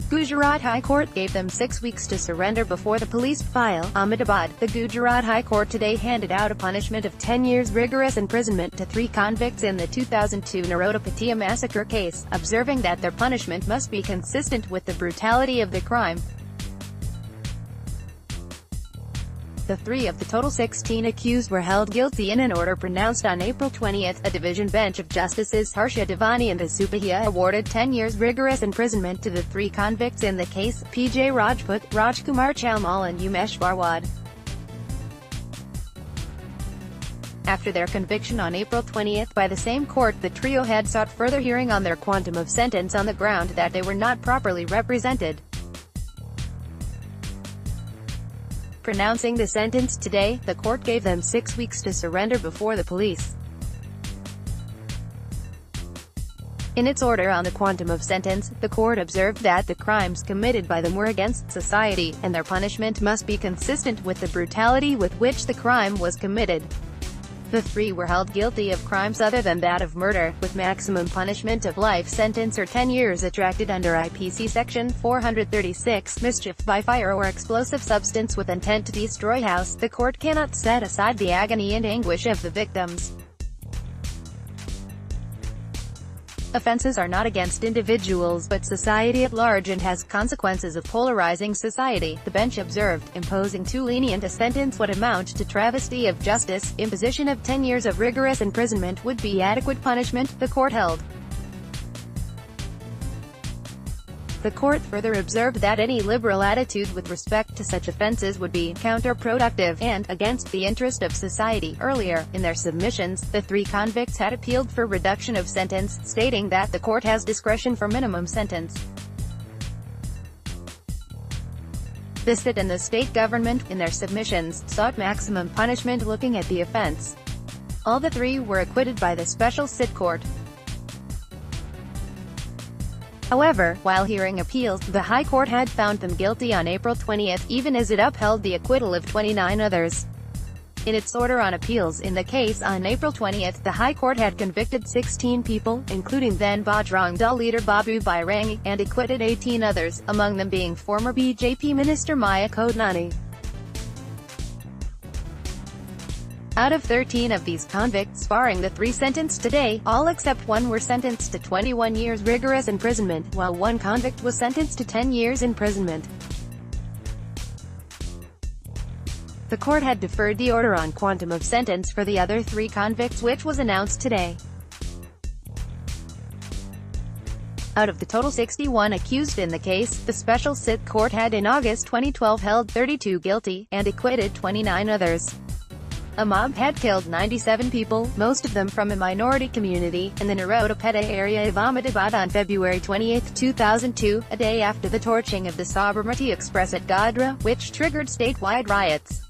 Gujarat High Court gave them 6 weeks to surrender before the police file. Ahmedabad. The Gujarat High Court today handed out a punishment of 10 years rigorous imprisonment to 3 convicts in the 2002 Naroda Patiya Massacre case, observing that their punishment must be consistent with the brutality of the crime. The 3 of the total 16 accused were held guilty in an order pronounced on April 20. A division bench of Justices Harsha Devani and Asupahiya awarded 10 years rigorous imprisonment to the 3 convicts in the case, P.J. Rajput, Rajkumar Chalmal and Umesh Barwad. After their conviction on April 20 by the same court, the trio had sought further hearing on their quantum of sentence on the ground that they were not properly represented. Pronouncing the sentence today, the court gave them 6 weeks to surrender before the police. In its order on the quantum of sentence, the court observed that the crimes committed by them were against society, and their punishment must be consistent with the brutality with which the crime was committed. The 3 were held guilty of crimes other than that of murder, with maximum punishment of life sentence or 10 years attracted under IPC Section 436, mischief by fire or explosive substance with intent to destroy house. The court cannot set aside the agony and anguish of the victims. Offenses are not against individuals but society at large and has consequences of polarizing society, the bench observed. Imposing too lenient a sentence would amount to travesty of justice. Imposition of 10 years of rigorous imprisonment would be adequate punishment, the court held. The court further observed that any liberal attitude with respect to such offenses would be counterproductive and against the interest of society. Earlier, in their submissions, the 3 convicts had appealed for reduction of sentence, stating that the court has discretion for minimum sentence. The SIT and the state government, in their submissions, sought maximum punishment looking at the offense. All the 3 were acquitted by the special SIT court. However, while hearing appeals, the High Court had found them guilty on April 20, even as it upheld the acquittal of 29 others. In its order on appeals in the case on April 20, the High Court had convicted 16 people, including then Bajrang Dal leader Babu Bairangi, and acquitted 18 others, among them being former BJP Minister Maya Kodnani. Out of 13 of these convicts, barring the 3 sentenced today, all except 1 were sentenced to 21 years rigorous imprisonment, while 1 convict was sentenced to 10 years imprisonment. The court had deferred the order on quantum of sentence for the other 3 convicts, which was announced today. Out of the total 61 accused in the case, the special SIT court had in August 2012 held 32 guilty, and acquitted 29 others. A mob had killed 97 people, most of them from a minority community, in the Naroda Patiya area of Ahmedabad on February 28, 2002, a day after the torching of the Sabarmati Express at Godhra, which triggered statewide riots.